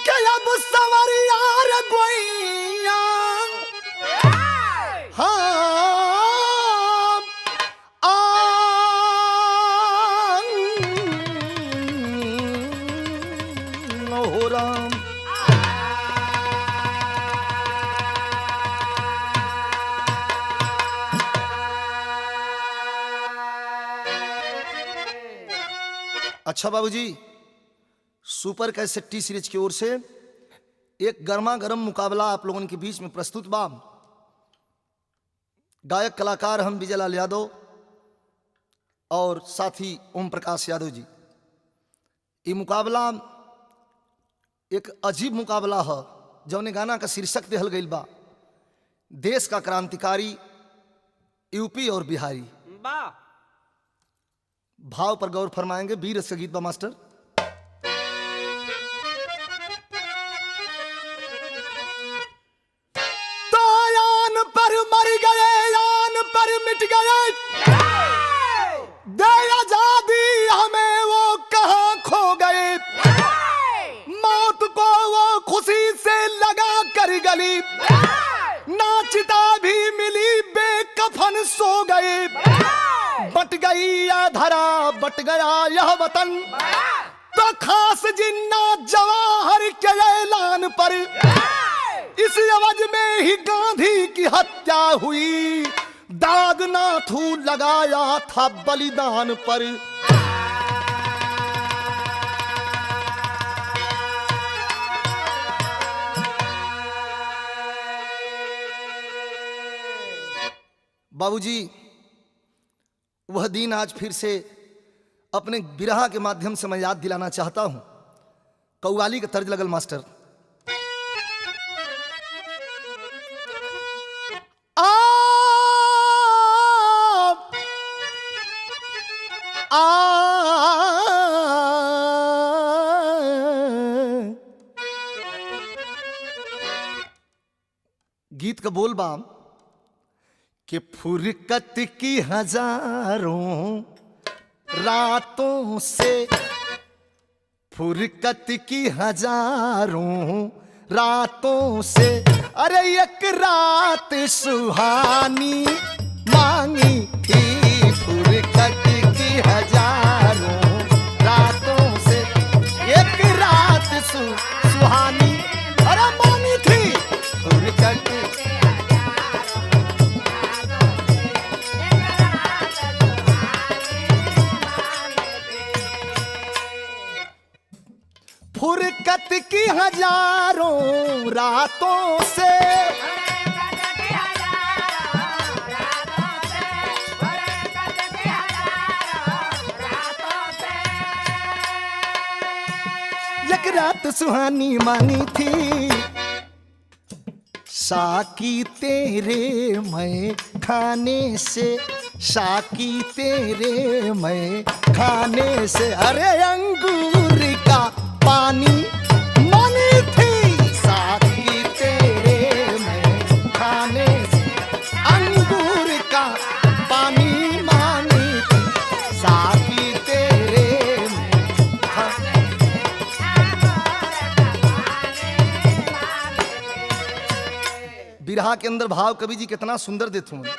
के अब सवरिया रे गोइया हो राम। अच्छा बाबूजी, सुपर कैसेट टी सीरीज की ओर से एक गर्मा गर्म मुकाबला आप लोगों के बीच में प्रस्तुत बा। गायक कलाकार हम विजय लाल यादव और साथी ओम प्रकाश यादव जी। ये मुकाबला एक अजीब मुकाबला है जौने गाना का शीर्षक दिहल गईल बा देश का क्रांतिकारी यूपी और बिहारी। भाव पर गौर फरमाएंगे। वीर रस का गीत बा मास्टर। तो यान पर मर गए, यान पर मिट गए, दे आजादी हमें वो कहां खो गए। मौत को वो खुशी से लगा कर गली, नाचिता भी मिली बेकफन सो गए। बट गई या धरा, बट गया यह वतन, तो खास जिन्ना जवाहर के ऐलान पर इस अवज में ही गांधी की हत्या हुई। दाग नाथू लगाया था बलिदान पर। बाबूजी, वह दिन आज फिर से अपने बिरहा के माध्यम से मैं याद दिलाना चाहता हूं। कव्वाली का तर्ज लगल मास्टर। गीत का बोल बाम कि फुरकत की हजारों रातों से, फुरकत की हजारों रातों से, अरे एक रात सुहानी मांगी थी। फुरकत की हजारों रातों से एक रात सुहानी अरे मांगी थी। फुरकत फुरकत की हजारों रातों से, एक रात सुहानी मांगी थी। साकी तेरे मैं खाने से, साकी तेरे मैं खाने से, अरे अंगूर का पानी मांगी थी। साकी तेरे मैं खाने से, अंगूर का पानी मांगी थी। साकी तेरे मैं बिरहा के अंदर भाव कवि जी कितना सुंदर देते हैं।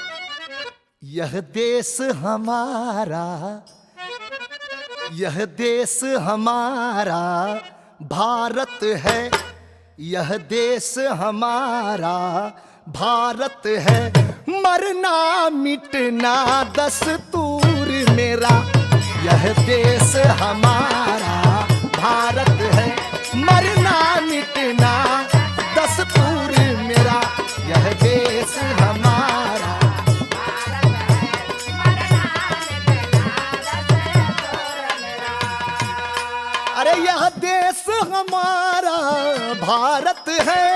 यह देश हमारा, यह देश हमारा भारत है, यह देश हमारा भारत है। मरना मिटना दस्तूर मेरा, यह देश हमारा भारत है। मरना मिटना दस्तूर मेरा, यह देश हमारा। अरे यह देश हमारा भारत है,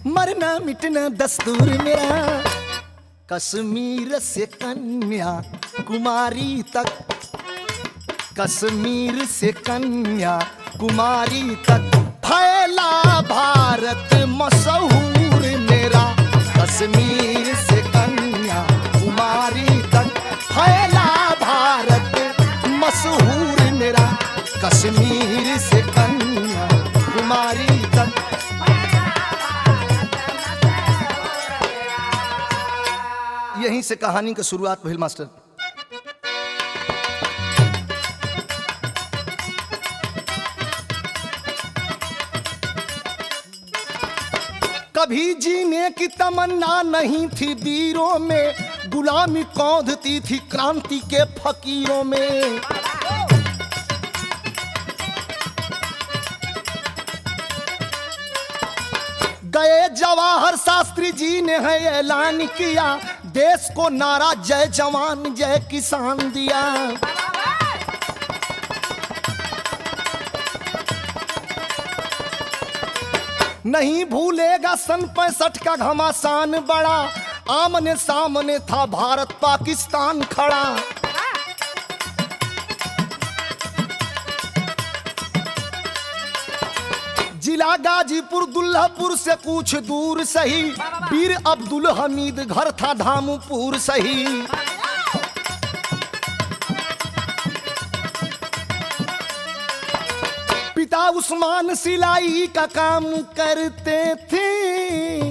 मरना मिटना दस्तूर मेरा। कश्मीर से कन्या कुमारी तक, कश्मीर से कन्या कुमारी तक फैला भारत मशहूर मेरा। कश्मीर से कहानी की शुरुआत भइल मास्टर। कभी जीने की तमन्ना नहीं थी वीरों में, गुलामी कौंधती थी क्रांति के फकीरों में। गए जवाहर शास्त्री जी ने है ऐलान किया, देश को नारा जय जवान जय किसान दिया। नहीं भूलेगा सन 65 का घमासान बड़ा, आमने सामने था भारत पाकिस्तान खड़ा। जिला गाजीपुर दुल्हापुर से कुछ दूर सही, वीर अब्दुल हमीद घर था धामपुर सही। पिता उस्मान सिलाई का काम करते थे,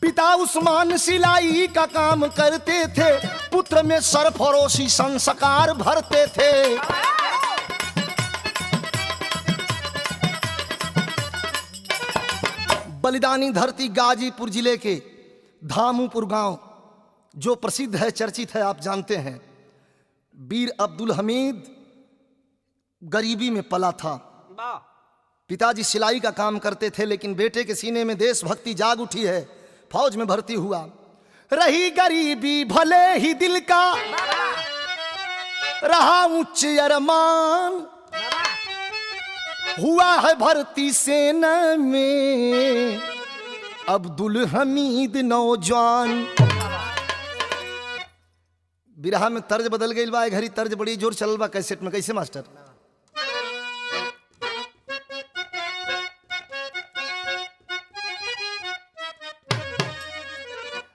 पिता उस्मान सिलाई का काम करते थे, पुत्र में सरफरोशी संस्कार भरते थे। बलिदानी धरती गाजीपुर जिले के धामपुर गांव जो प्रसिद्ध है, चर्चित है, आप जानते हैं। वीर अब्दुल हमीद गरीबी में पला था। पिताजी सिलाई का काम करते थे, लेकिन बेटे के सीने में देशभक्ति जाग उठी है, फौज में भर्ती हुआ। रही गरीबी भले ही दिल का, रहा उच्च अरमान, हुआ है भर्ती सेना में अब्दुल हमीद नौजवान। बिरहा में तर्ज बदल गई बा, घड़ी तर्ज बड़ी जोर चल बा कैसेट में। कैसे मास्टर?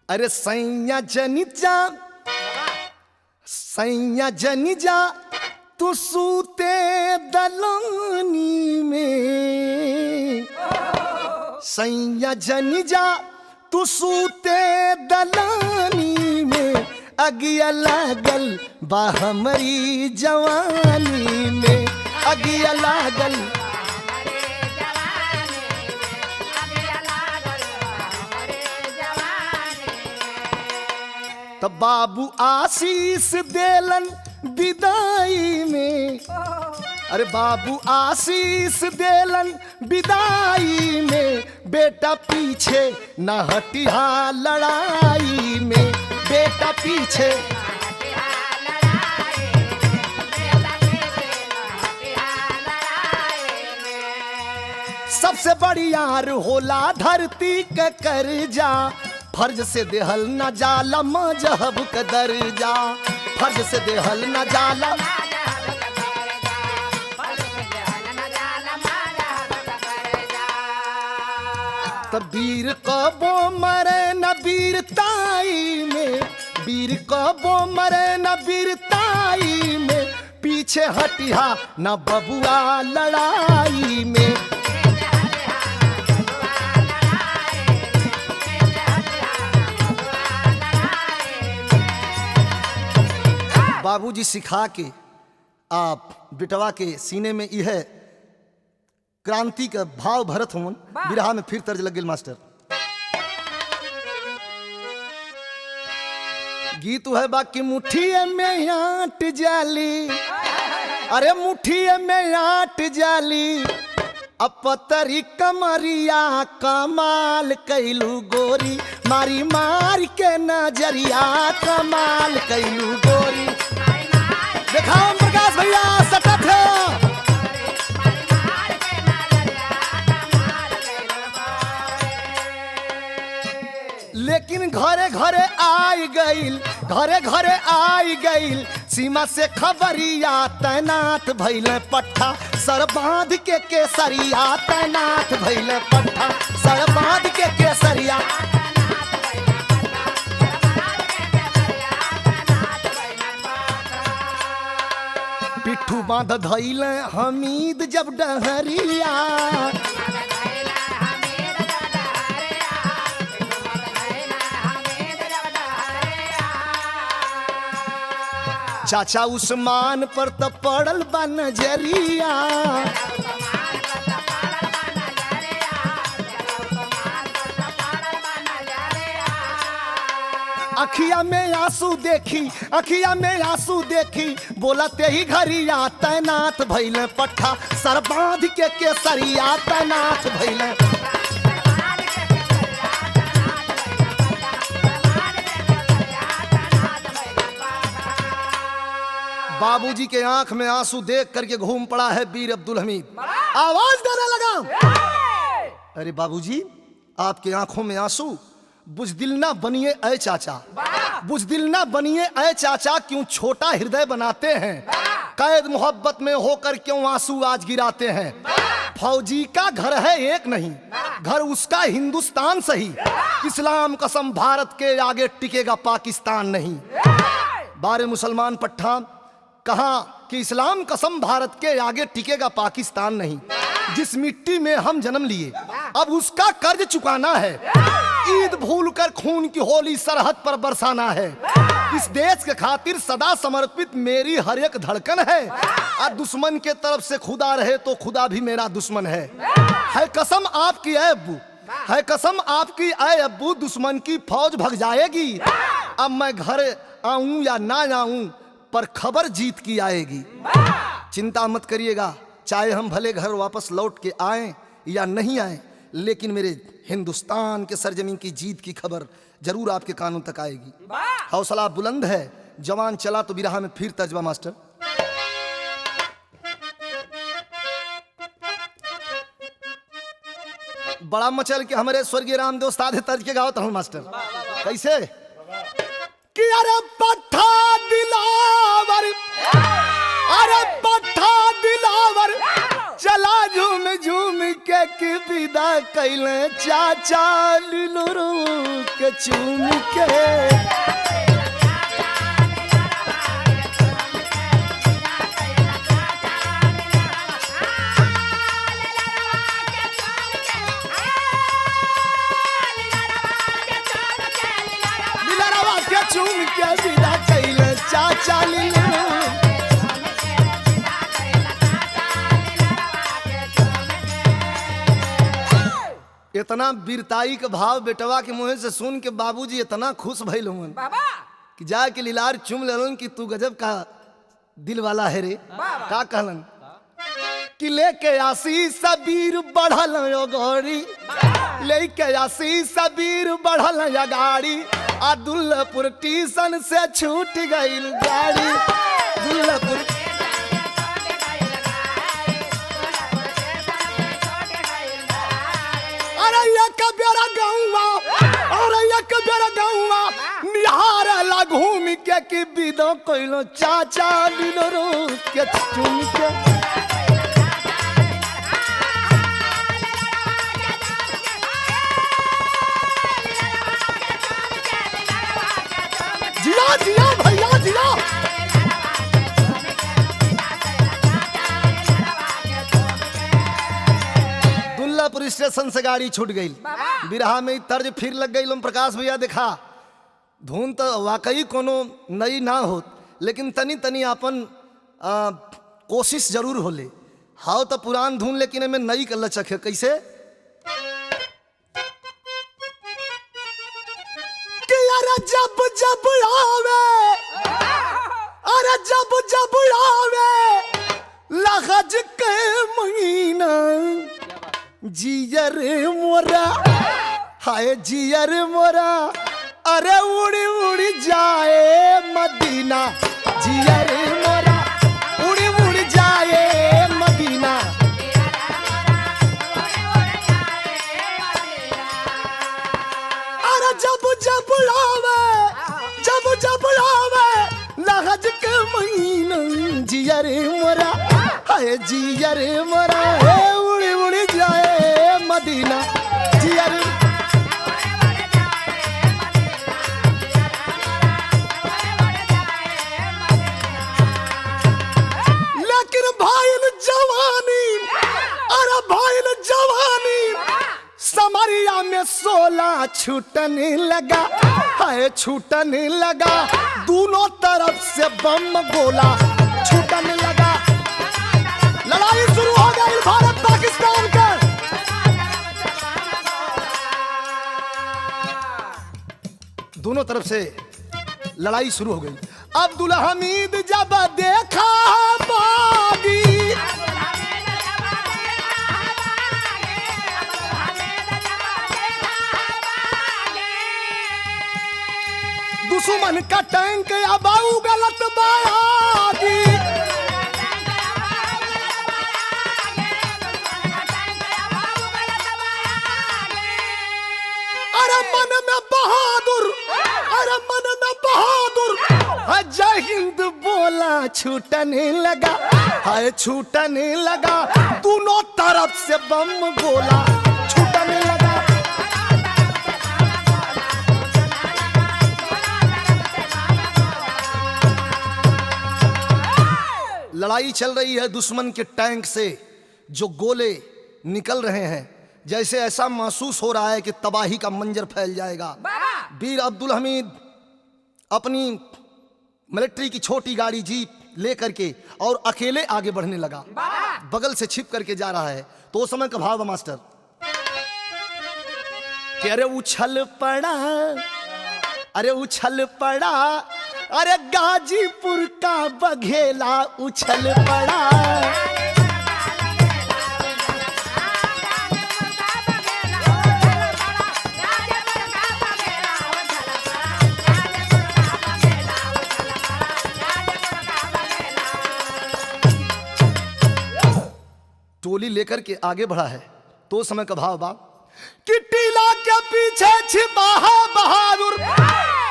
अरे सैया जनिजा, सैया जनिजा तू सूते दलानी में, सैया जनिजा तू सूते दलानी में, अगिया लागल बा हमारी जवानी में, अगिया लागल। तब बाबू आशीष देलन विदाई में, अरे बाबू आशीष देलन विदाई में, बेटा पीछे न हटिहा लड़ाई में, बेटा पीछे। सबसे बड़ी यार होला धरती के कर्जा, फर्ज से देहल न जाला मजहब का दर्जा, फर्ज से देहल न जाला। तब वीर कबो मरे न वीरताई में, वीर कबो मरे न वीरताई में, पीछे हटिहा न बबुआ लड़ाई में। बाबूजी सिखा के आप बिटवा के सीने में यह क्रांति का भाव भरत होवन। बिरहा में फिर तर्ज लग गई मास्टर। गीत है बाकी मुठिए में आट जाली, अरे मुठिए में आट जाली, अब पतरी कमरिया कमाल कैलू गोरी, मारी मार के नजरिया कमाल कैलू गोरी। देखा प्रकाश भैया सटत है। लेकिन घरे घरे आई गईल, घरे घरे आई गईल, सीमा से खबरिया तैनात भइल पट्ठा, सर बांध के केसरिया तैनात भइल पट्ठा, सर बांध के केसरिया। पिट्ठू बांध धइल हमीद जब डहरिया, चाचा उस्मान पर तो पड़ल बा नजरिया, अखिया में आंसू देखी, अखिया में आंसू देखी, बोलते ही घरिया तैनात भइले पट्ठा, सर बांध के केसरिया तैनात भइले। बाबूजी के आंख में आंसू देख करके घूम पड़ा है वीर अब्दुल हमीद। आवाज देने लगा, अरे बाबूजी आपके आंखों में आंसू, बुजदिल ना बनिए ऐ चाचा, बुजदिल ना बनिए ऐ चाचा, क्यों छोटा हृदय बनाते हैं, कैद मोहब्बत में होकर क्यों आंसू आज गिराते हैं। फौजी का घर है एक नहीं, घर उसका हिंदुस्तान सही, इस्लाम कसम भारत के आगे टिकेगा पाकिस्तान नहीं। बारे मुसलमान पट्ठा, कहा कि इस्लाम कसम भारत के आगे टिकेगा पाकिस्तान नहीं। जिस मिट्टी में हम जन्म लिए अब उसका कर्ज चुकाना है, ईद भूलकर खून की होली सरहद पर बरसाना है। इस देश के खातिर सदा समर्पित मेरी हर एक धड़कन है, और दुश्मन के तरफ से खुदा रहे तो खुदा भी मेरा दुश्मन है कसम आपकी ऐ अब्बू, है कसम आपकी ऐ अब्बू, दुश्मन की फौज भग जाएगी। अब मैं घर आऊं या ना आऊं पर खबर जीत की आएगी। चिंता मत करिएगा, चाहे हम भले घर वापस लौट के आए या नहीं आए, लेकिन मेरे हिंदुस्तान के सरजमीन की जीत की खबर जरूर आपके कानों तक आएगी। हौसला बुलंद है, जवान चला तो बिरहा में फिर तर्जमा मास्टर। बड़ा मचल के हमारे स्वर्गीय रामदेव उस्ताद तर्ज के गाओ तो मास्टर कैसे कि अरे पट्ठा दिलावर, अरे पट्ठा दिलावर, चला झूम झूम के विदा कैले चाचा लिलोरो के चूम के। चूम के विदा कैले चाचा लिलोरो। इतना वीरताई का भाव बेटवा के मुंह से सुन के बाबूजी इतना खुश भइल हुन कि जाके लीलार चुम लेलन कि तू गजब का दिल वाला है रे। का कहलन कि लेके आसी सबीर बढ़ल यो गौरी, लेके आसी सबीर बढ़ल या गाड़ी, आ दुल्लपुर स्टेशन से छूट गई गाड़ी। दुल्लपुर निहार ला घूम के कि विदा कैलो चाचा लिलोरो के चूम के। जिया जिया भैया जिया। दुल्लापुर स्टेशन से गाड़ी छूट गई, बिरहा में तर्ज फिर लग गई। ओम प्रकाश भैया देखा धुन तो वाकई कोनो नई ना हो, लेकिन तनी तनी अपन कोशिश जरूर होले। हाउ तो पुरान धुन लेकिन में नई का लचक है। कैसे कि अरे जब जब आवे, अरे जब जब आवे लहज के महीना, जियर मोरा हाय जियर मोरा, अरे उड़ी उड़ी जाए मदीना, जियर मोरा उड़ी उड़ी जाए मदीना। अरे जब जब आवे, जब जब आवे लहज के महीना, जियर मोरा हाय जियर मोरा, उड़ी उड़ी जाए मदीना, जियर। समरिया में 16 छूटने लगा, हाय छूटने लगा, दोनों तरफ से बम गोला छूटने लगा। लड़ाई शुरू हो गई भारत पाकिस्तान का। दोनों तरफ से लड़ाई शुरू हो गई। अब्दुल हमीद जब देखा बागी, दुश्मन का टैंक अबाऊ गलत बागी। अरे मन में बहादुर, अरे मन में बहादुर, जय हिंद बोला छूटने लगा, हाय छूटने लगा। दोनों तरफ से बम गोला छूटने लगा। लड़ाई चल रही है, दुश्मन के टैंक से जो गोले निकल रहे हैं, जैसे ऐसा महसूस हो रहा है कि तबाही का मंजर फैल जाएगा। वीर अब्दुल हमीद अपनी मिलिट्री की छोटी गाड़ी जीप लेकर के और अकेले आगे बढ़ने लगा। बगल से छिप करके जा रहा है। तो उस समय का भाव मास्टर कि अरे उछल पड़ा, अरे उछल पड़ा, अरे गाजीपुर का बघेला उछल पड़ा। टोली लेकर के आगे बढ़ा है। तो समय का भाव बाप कि टीला के पीछे छिपा है बहादुर,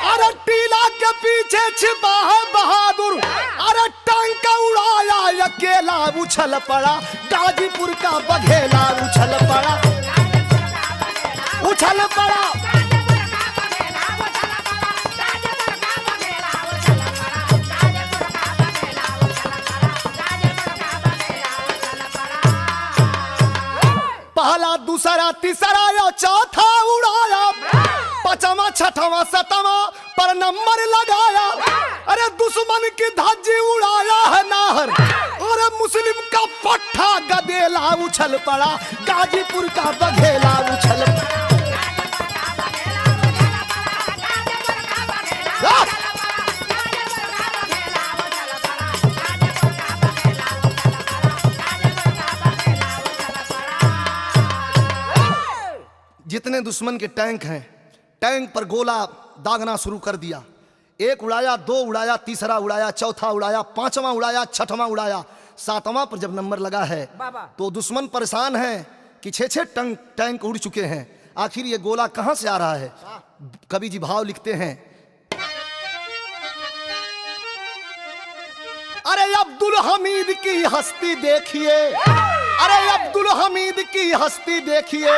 अरे टीला के पीछे छिपा है बहादुर, अरे टैंक उड़ाया अकेला उछल पड़ा। गाजीपुर का बघेला उछल पड़ा, उछल पड़ा। पहला दूसरा तीसरा या चौथा उड़ाया, पांचवा छठवा सतवा पर नंबर लगाया। अरे दुश्मन की धज्जी उड़ाया है नाहर, और मुस्लिम का पट्टा गदेला उछल पड़ा। गाजीपुर का बघेला उछल पड़ा। जितने दुश्मन के टैंक हैं, टैंक पर गोला दागना शुरू कर दिया। एक उड़ाया, दो उड़ाया, तीसरा उड़ाया, चौथा उड़ाया, पांचवा उड़ाया, छठवां उड़ाया, सातवां पर जब नंबर लगा है तो दुश्मन परेशान है कि 6-6 टैंक उड़ चुके हैं, आखिर ये गोला कहां से आ रहा है। कवि जी भाव लिखते हैं, अरे अब्दुल हमीद की हस्ती देखिए, अरे अब्दुल हमीद की हस्ती देखिए,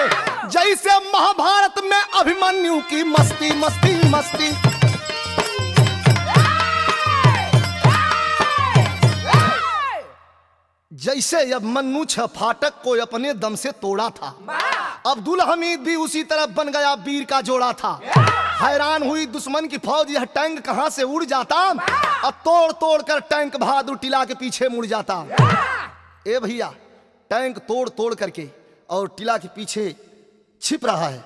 जैसे महाभारत में अभिमन्यु की मस्ती मस्ती मस्ती। जैसे अभिमन्यु 6 फाटक को अपने दम से तोड़ा था, अब्दुल हमीद भी उसी तरह बन गया, वीर का जोड़ा था। हैरान हुई दुश्मन की फौज, यह टैंक कहां से उड़ जाता, अब तोड़ तोड़ कर टैंक बहादुर टीला के पीछे मुड़ जाता। ए भैया, टैंक तोड़ तोड़ करके और टीला के पीछे छिप रहा है।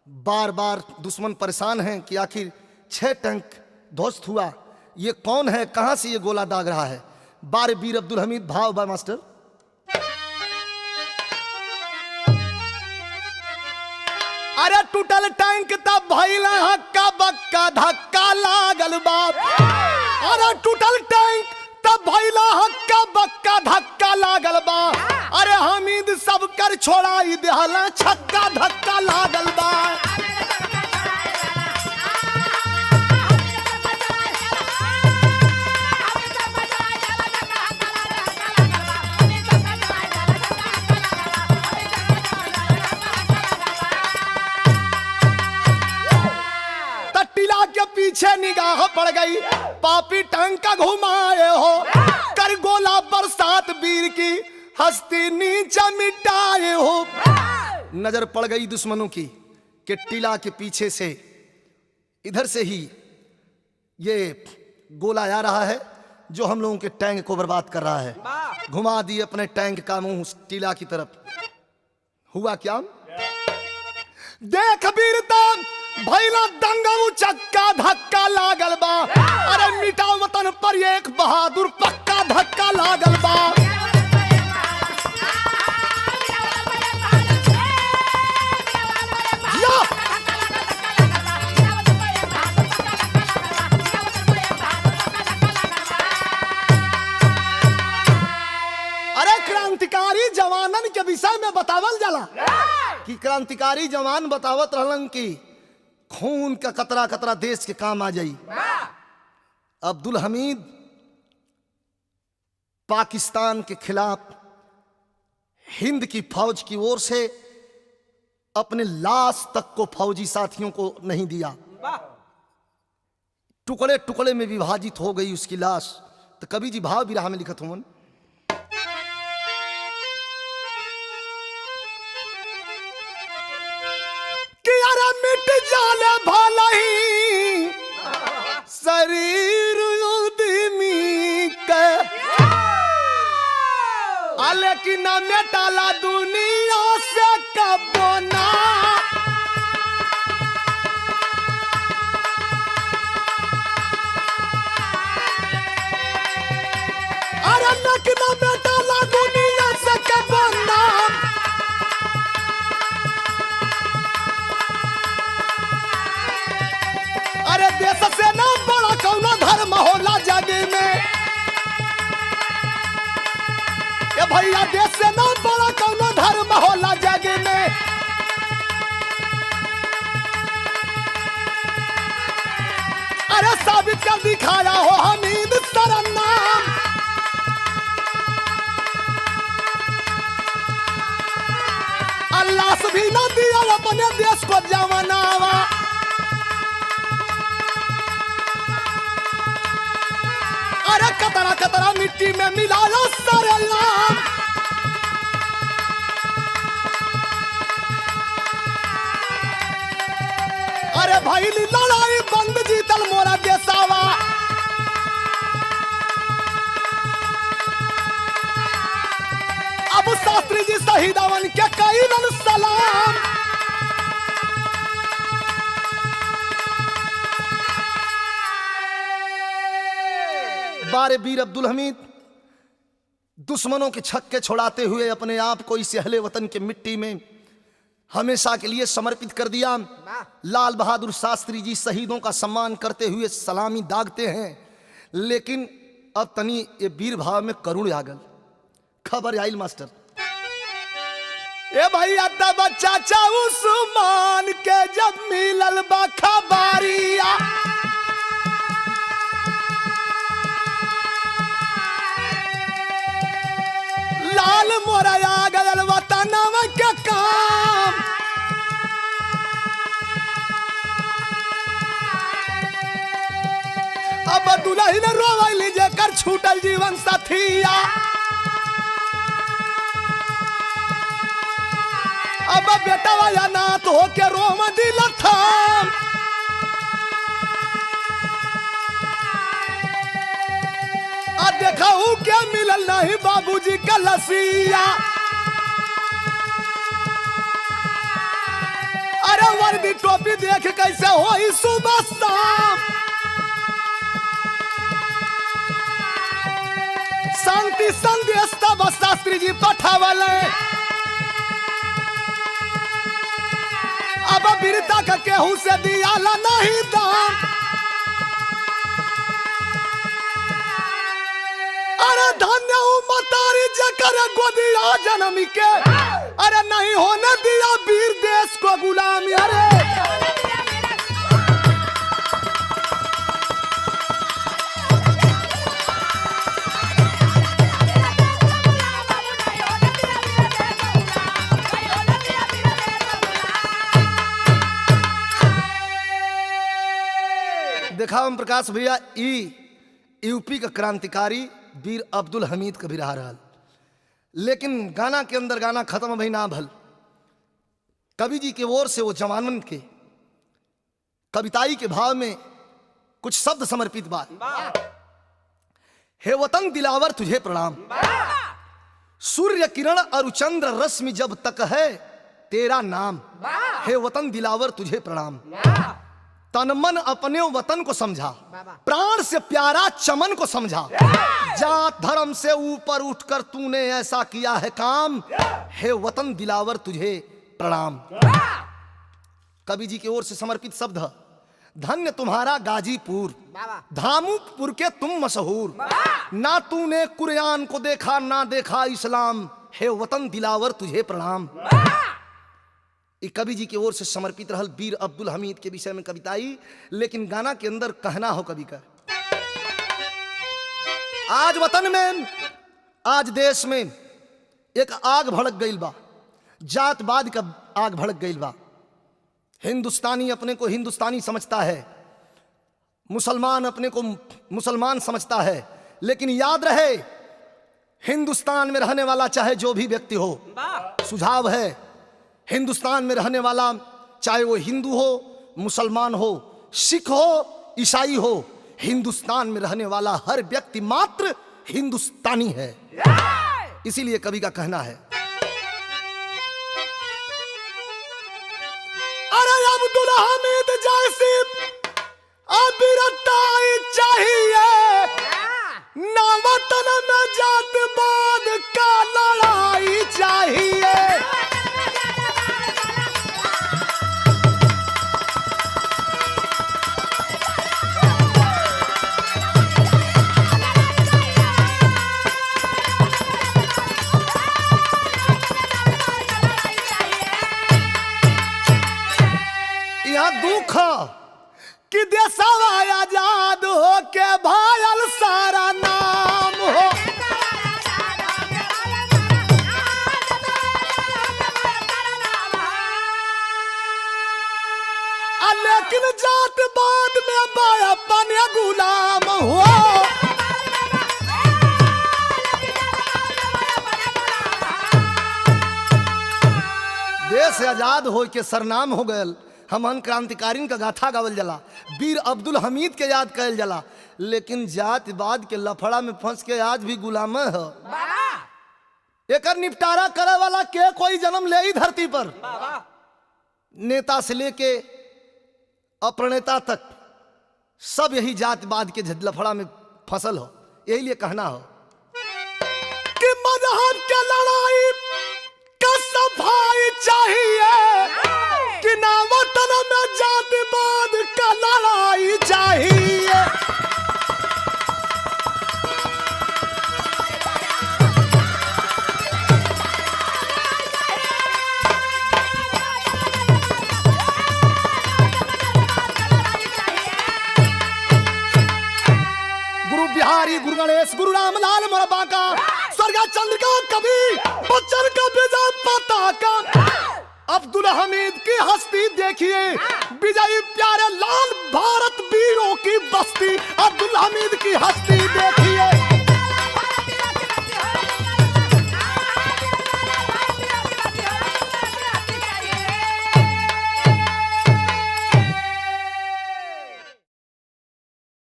बार बार दुश्मन परेशान हैं कि आखिर 6 टैंक ध्वस्त हुआ, ये कौन है, कहां से ये गोला दाग रहा है। बार वीर अब्दुल हमीद भाव बा मास्टर, अरे टूटल टैंक तब भइल हक्का बक्का धक्का लागल बाप, अरे टूटल टैंक तब भइला हक्का बक्का धक्का लागल बा। अरे हमीद सब कर छोड़ाई देहला, छक्का धक्का लागल बा। पीछे निगाह पड़ गई, पापी टंका घुमाए हो, कर गोला बरसात वीर की हस्ती नीचे मिटाए हो। नजर पड़ गई दुश्मनों की कि टीला के पीछे से इधर से ही ये गोला आ रहा है जो हम लोगों के टैंक को बर्बाद कर रहा है। घुमा दिए अपने टैंक का मुंह उस टीला की तरफ। हुआ क्या? देख वीरता भैला दंगा चक्का धक्का लागल बा। अरे मिटा वतन पर एक बहादुर पक्का धक्का लागल बा। क्रांतिकारी जवानन के विषय में बतावल जाला कि क्रांतिकारी जवान बतावत रहलन कि खून का कतरा कतरा देश के काम आ जाई। अब्दुल हमीद पाकिस्तान के खिलाफ हिंद की फौज की ओर से अपने लाश तक को फौजी साथियों को नहीं दिया। टुकड़े टुकड़े में विभाजित हो गई उसकी लाश। तो कवि जी भाव विरह में लिखत हुन मिट जाले भला ही शरीर उद्यमी के, लेकिन मेटाला दुनिया से कबोना। अरे लेकिन मेटाला दुनिया से कबोना। अरे देश से ना बड़ा कौनो धर्म होला जग में। ये भैया देश से ना बड़ा कौनो धर्म होला जग में। अरे साबित कर दिखाया हो हमीद सरनाम। अल्लाह से भी ना दिया अपने देश को जवानावा। अरे कतरा कतरा मिट्टी में मिलाया सारे नाम। अरे भाई लड़ाई बंद जीतल मोरा देसावा। अब शास्त्री जी शहीदवन के कईलन सलाम। बारे वीर अब्दुल हमीद दुश्मनों के छक्के छोड़ाते हुए अपने आप को इस अहले वतन के मिट्टी में हमेशा के लिए समर्पित कर दिया। लाल बहादुर शास्त्री जी शहीदों का सम्मान करते हुए सलामी दागते हैं। लेकिन अब तनी ये वीर भाव में करुण आगल। खबर आइल मास्टर ए भाई अद्दा बच्चा उस्मान के जब मिलल बा खबरिया। लाल मोरया गयल वतनवा के काम। अब दुल्हन रोवली जेकर छूटल जीवन साथिया। अब बेटा वाला नाथ हो के रोम दिल थाम। देखा क्या मिलल नहीं बाबूजी का लसिया। अरे वर्दी टोपी देख कैसे होई सुबह शाम। शांति संदेश तब शास्त्री जी पठावले। अब वीरता का केहू से दियाला नहीं दाम। अरे धन्य मतारी जकर गोदिया जन्म के। अरे नहीं होने दिया वीर देश को गुलामी। अरे देखा हम प्रकाश भैया यूपी का क्रांतिकारी वीर अब्दुल हमीद कभी रहा। लेकिन गाना के अंदर गाना खत्म भई ना भल। कवि जी के ओर से वो जवानन के कविताई के भाव में कुछ शब्द समर्पित बात। हे वतन दिलावर तुझे प्रणाम, सूर्य किरण और चंद्र रश्मि जब तक है तेरा नाम। हे वतन दिलावर तुझे प्रणाम, तन मन अपने वतन को समझा, प्राण से प्यारा चमन को समझा, जात धर्म से ऊपर उठकर तूने ऐसा किया है काम। हे वतन दिलावर तुझे प्रणाम। कवि जी की ओर से समर्पित शब्द, धन्य तुम्हारा गाजीपुर, धामुपुर के तुम मशहूर, ना तूने कुरान को देखा ना देखा इस्लाम। हे वतन दिलावर तुझे प्रणाम। कवि जी की ओर से समर्पित रहल बीर अब्दुल हमीद के विषय में कविता आई, लेकिन गाना के अंदर कहना हो कवि का, आज वतन में, आज देश में एक आग भड़क गई बा, जातवाद का आग भड़क गई बा। हिंदुस्तानी अपने को हिंदुस्तानी समझता है, मुसलमान अपने को मुसलमान समझता है, लेकिन याद रहे हिंदुस्तान में रहने वाला चाहे जो भी व्यक्ति हो, सुझाव है हिंदुस्तान में रहने वाला चाहे वो हिंदू हो, मुसलमान हो, सिख हो, ईसाई हो, हिंदुस्तान में रहने वाला हर व्यक्ति मात्र हिंदुस्तानी है। इसीलिए कवि का कहना है, अरे अब्दुल हमीद जैसी अबिरताई चाहिए, ना वतन में जातवाद का लड़ाई चाहिए। दुख कि देशवा आजाद हो के भायल सारा नाम हो, लेकिन जातवाद में बड़ा बने गुलाम हो। देश आजाद हो के सरनाम हो गयल, हमन क्रांतिकारीन का गाथा गावल जला, बीर अब्दुल हमीद के याद कयल जला, लेकिन जातवाद के लफड़ा में फंस के आज भी गुलाम है। एकर निपटारा करे वाला के कोई जन्म ले ही धरती पर, नेता से लेके अप्रणेता तक सब यही जातवाद के लफड़ा में फसल हो। यही लिए कहना हो कि मजहब के लड़ाई का सफाई चाहिए, कि ना वतन में जातिवाद का लड़ाई चाहिए। गुरु बिहारी, गुरु गणेश, गुरु रामलाल मोरबा का, स्वर्गा चंद्रिका कवि बच्चन का विजय पताका, अब्दुल हमीद की हस्ती देखिए, विजयी प्यारे लाल भारत वीरों की बस्ती, अब्दुल हमीद की हस्ती देखिए।